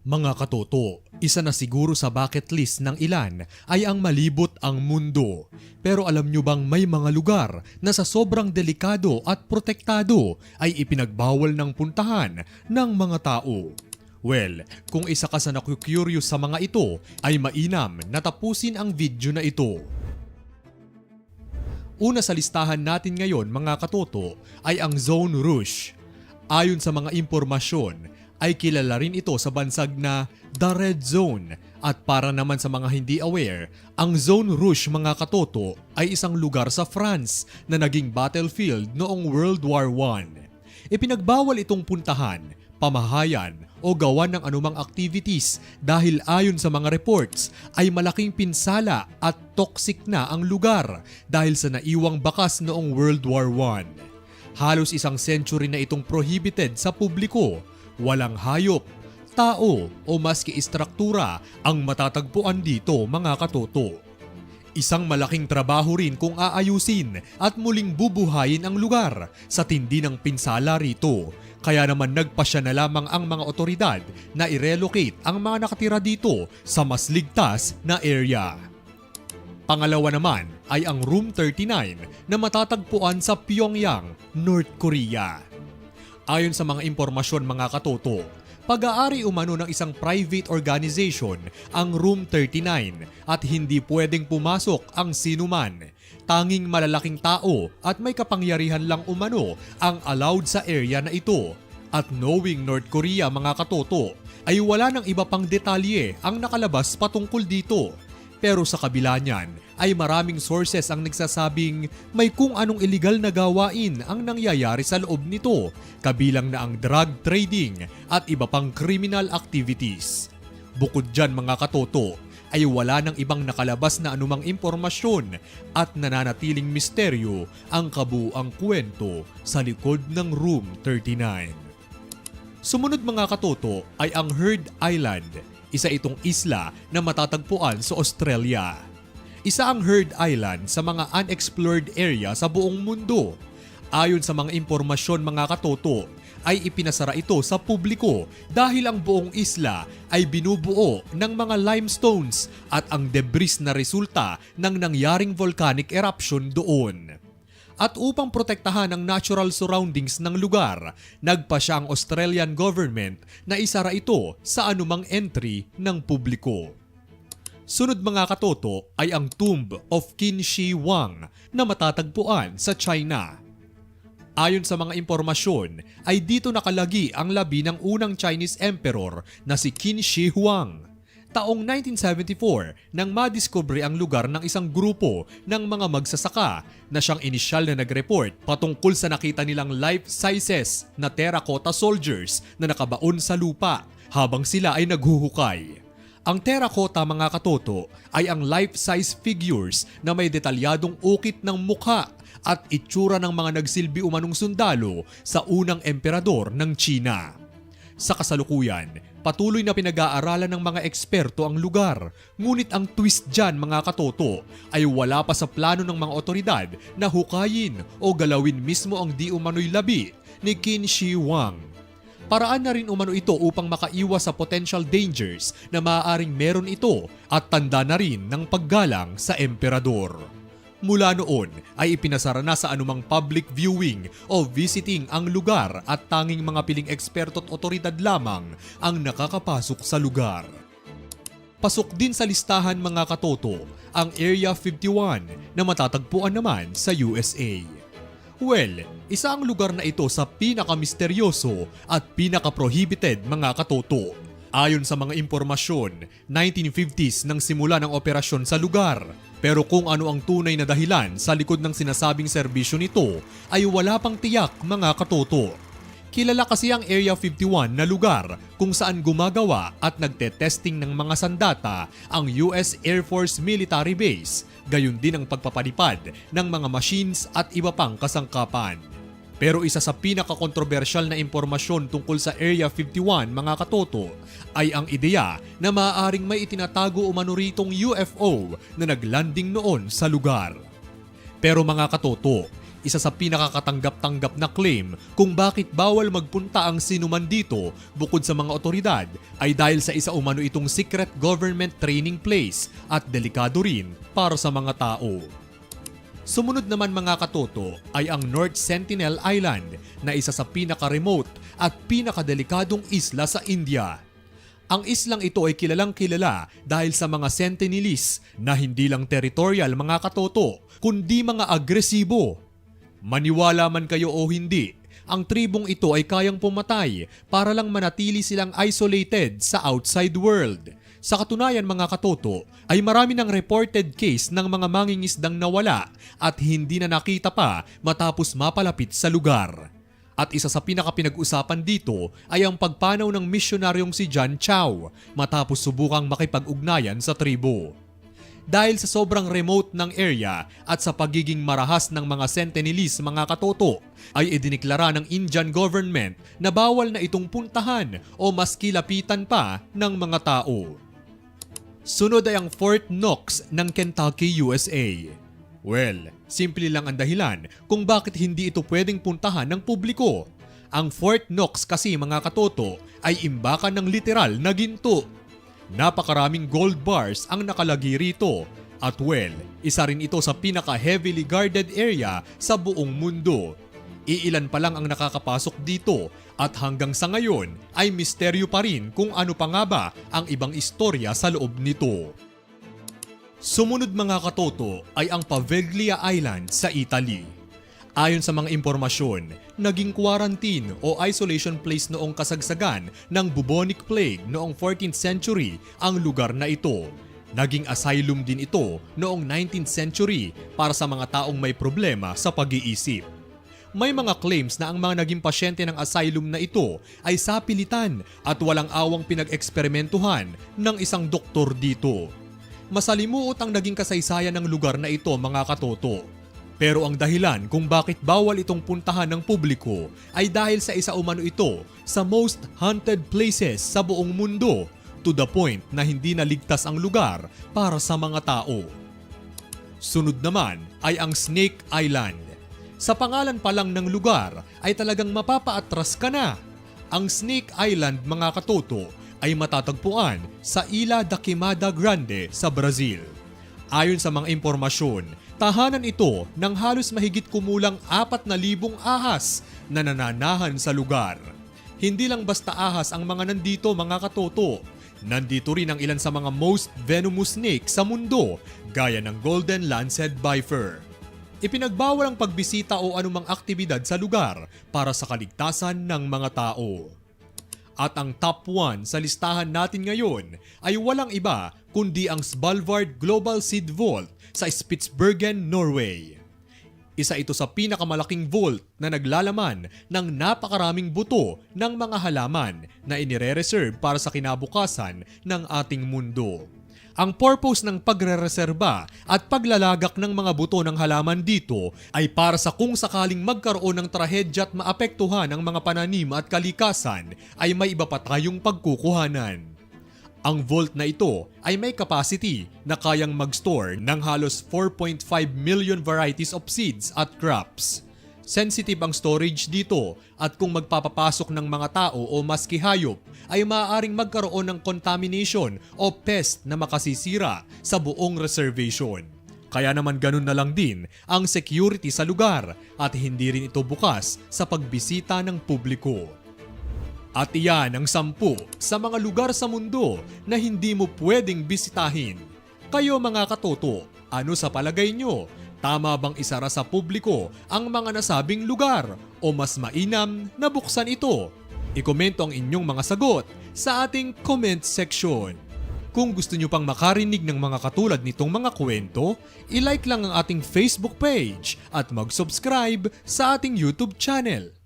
Mga katoto, isa na siguro sa bucket list ng ilan ay ang malibot ang mundo. Pero alam nyo bang may mga lugar na sa sobrang delikado at protektado ay ipinagbawal ng puntahan ng mga tao? Well, kung isa ka sa naku-curious sa mga ito, ay mainam na tapusin ang video na ito. Una sa listahan natin ngayon mga katoto ay ang Zone Rouge. Ayon sa mga impormasyon, ay kilala rin ito sa bansag na The Red Zone. At para naman sa mga hindi aware, ang Zone Rouge mga katoto ay isang lugar sa France na naging battlefield noong World War I. Ipinagbawal itong puntahan, pamahayan o gawan ng anumang activities dahil ayon sa mga reports ay malaking pinsala at toxic na ang lugar dahil sa naiwang bakas noong World War I. Halos isang century na itong prohibited sa publiko. Walang hayop, tao o maski istruktura ang matatagpuan dito mga katoto. Isang malaking trabaho rin kung aayusin at muling bubuhayin ang lugar sa tindi ng pinsala rito. Kaya naman nagpasya na lamang ang mga otoridad na i-relocate ang mga nakatira dito sa mas ligtas na area. Pangalawa naman ay ang Room 39 na matatagpuan sa Pyongyang, North Korea. Ayon sa mga impormasyon mga katoto, pag-aari umano ng isang private organization ang Room 39 at hindi pwedeng pumasok ang sinuman. Tanging malalaking tao at may kapangyarihan lang umano ang allowed sa area na ito. At knowing North Korea mga katoto, ay wala ng iba pang detalye ang nakalabas patungkol dito. Pero sa kabila niyan ay maraming sources ang nagsasabing may kung anong illegal na gawain ang nangyayari sa loob nito, kabilang na ang drug trading at iba pang criminal activities. Bukod dyan mga katoto, ay wala ng ibang nakalabas na anumang impormasyon at nananatiling misteryo ang kabuuang kwento sa likod ng Room 39. Sumunod mga katoto ay ang Heard Island. Isa itong isla na matatagpuan sa Australia. Isa ang Heard Island sa mga unexplored area sa buong mundo. Ayon sa mga impormasyon mga katoto, ay ipinasara ito sa publiko dahil ang buong isla ay binubuo ng mga limestones at ang debris na resulta ng nangyaring volcanic eruption doon. At upang protektahan ang natural surroundings ng lugar, nagpasya ang Australian government na isara ito sa anumang entry ng publiko. Sunod mga katoto ay ang Tomb of Qin Shi Huang na matatagpuan sa China. Ayon sa mga impormasyon ay dito nakalagi ang labi ng unang Chinese emperor na si Qin Shi Huang. Taong 1974 nang madiskubre ang lugar ng isang grupo ng mga magsasaka na siyang inisyal na nag-report patungkol sa nakita nilang life sizes na terracotta soldiers na nakabaon sa lupa habang sila ay naghuhukay. Ang terracotta mga katoto ay ang life-size figures na may detalyadong ukit ng mukha at itsura ng mga nagsilbi umanong sundalo sa unang emperador ng China. Sa kasalukuyan, patuloy na pinag-aaralan ng mga eksperto ang lugar. Ngunit ang twist dyan mga katoto ay wala pa sa plano ng mga otoridad na hukayin o galawin mismo ang di umano'y labi ni Qin Shi Huang. Paraan na rin umano ito upang makaiwas sa potential dangers na maaaring meron ito at tanda na rin ng paggalang sa emperador. Mula noon ay ipinasara na sa anumang public viewing o visiting ang lugar at tanging mga piling eksperto at otoridad lamang ang nakakapasok sa lugar. Pasok din sa listahan mga katoto ang Area 51 na matatagpuan naman sa USA. Well, isa ang lugar na ito sa pinakamisteryoso at pinaka-prohibited mga katoto. Ayon sa mga impormasyon, 1950s nang simula ng operasyon sa lugar. Pero kung ano ang tunay na dahilan sa likod ng sinasabing serbisyo nito ay wala pang tiyak mga katoto. Kilala kasi ang Area 51 na lugar kung saan gumagawa at nagte-testing ng mga sandata ang US Air Force Military Base, gayon din ang pagpapalipad ng mga machines at iba pang kasangkapan. Pero isa sa pinaka-kontrobersyal na impormasyon tungkol sa Area 51 mga katoto ay ang ideya na maaaring may itinatago umano ritong UFO na naglanding noon sa lugar. Pero mga katoto, Isa sa pinakakatanggap-tanggap na claim kung bakit bawal magpunta ang sinuman dito bukod sa mga otoridad ay dahil sa isa umano itong secret government training place at delikado rin para sa mga tao. Sumunod naman mga katoto ay ang North Sentinel Island na isa sa pinaka-remote at pinakadelikadong isla sa India. Ang islang ito ay kilalang kilala dahil sa mga Sentinelese na hindi lang territorial mga katoto kundi mga agresibo. Maniwala man kayo o hindi, ang tribong ito ay kayang pumatay para lang manatili silang isolated sa outside world. Sa katunayan mga katoto, ay marami ng reported case ng mga mangingisdang nawala at hindi na nakita pa matapos mapalapit sa lugar. At isa sa pinakapinag-usapan dito ay ang pagpanaw ng misyonaryong si John Chow matapos subukang makipag-ugnayan sa tribo. Dahil sa sobrang remote ng area at sa pagiging marahas ng mga Sentinelese mga katoto, ay idiniklara ng Indian government na bawal na itong puntahan o maski lapitan pa ng mga tao. Sunod ay ang Fort Knox ng Kentucky, USA. Well, simple lang ang dahilan kung bakit hindi ito pwedeng puntahan ng publiko. Ang Fort Knox kasi mga katoto ay imbakan ng literal na ginto. Napakaraming gold bars ang nakalagay rito at well, isa rin ito sa pinaka-heavily guarded area sa buong mundo. Iilan pa lang ang nakakapasok dito at hanggang sa ngayon ay misteryo pa rin kung ano pa nga ba ang ibang istorya sa loob nito. Sumunod mga katoto ay ang Poveglia Island sa Italy. Ayon sa mga impormasyon, naging quarantine o isolation place noong kasagsagan ng bubonic plague noong 14th century ang lugar na ito. Naging asylum din ito noong 19th century para sa mga taong may problema sa pag-iisip. May mga claims na ang mga naging pasyente ng asylum na ito ay sapilitan at walang awang pinag-eksperimentuhan ng isang doktor dito. Masalimuot ang naging kasaysayan ng lugar na ito mga katoto. Pero ang dahilan kung bakit bawal itong puntahan ng publiko ay dahil sa isa umano ito sa most haunted places sa buong mundo to the point na hindi naligtas ang lugar para sa mga tao. Sunod naman ay ang Snake Island. Sa pangalan pa lang ng lugar ay talagang mapapaatras ka na. Ang Snake Island mga katoto ay matatagpuan sa Ilha da Queimada Grande sa Brazil. Ayon sa mga impormasyon, tahanan ito ng halos mahigit kumulang 4,000 ahas na nananahan sa lugar. Hindi lang basta ahas ang mga nandito mga katoto. Nandito rin ang ilan sa mga most venomous snake sa mundo gaya ng Golden Lancet Viper. Ipinagbawal ang pagbisita o anumang aktibidad sa lugar para sa kaligtasan ng mga tao. At ang top 1 sa listahan natin ngayon ay walang iba kundi ang Svalbard Global Seed Vault sa Spitsbergen, Norway. Isa ito sa pinakamalaking vault na naglalaman ng napakaraming buto ng mga halaman na inire-reserve para sa kinabukasan ng ating mundo. Ang purpose ng pagre-reserba at paglalagak ng mga buto ng halaman dito ay para sa kung sakaling magkaroon ng trahedya at maapektuhan ang mga pananim at kalikasan ay may iba pa tayong pagkukuhanan. Ang vault na ito ay may capacity na kayang mag-store ng halos 4.5 million varieties of seeds at crops. Sensitive ang storage dito at kung magpapapasok ng mga tao o maski hayop ay maaaring magkaroon ng contamination o pest na makasisira sa buong reservation. Kaya naman ganun na lang din ang security sa lugar at hindi rin ito bukas sa pagbisita ng publiko. At iyan ang 10 sa mga lugar sa mundo na hindi mo pwedeng bisitahin. Kayo mga katoto, ano sa palagay nyo? Tama bang isara sa publiko ang mga nasabing lugar o mas mainam na buksan ito? I-komento ang inyong mga sagot sa ating comment section. Kung gusto nyo pang makarinig ng mga katulad nitong mga kwento, i-like lang ang ating Facebook page at mag-subscribe sa ating YouTube channel.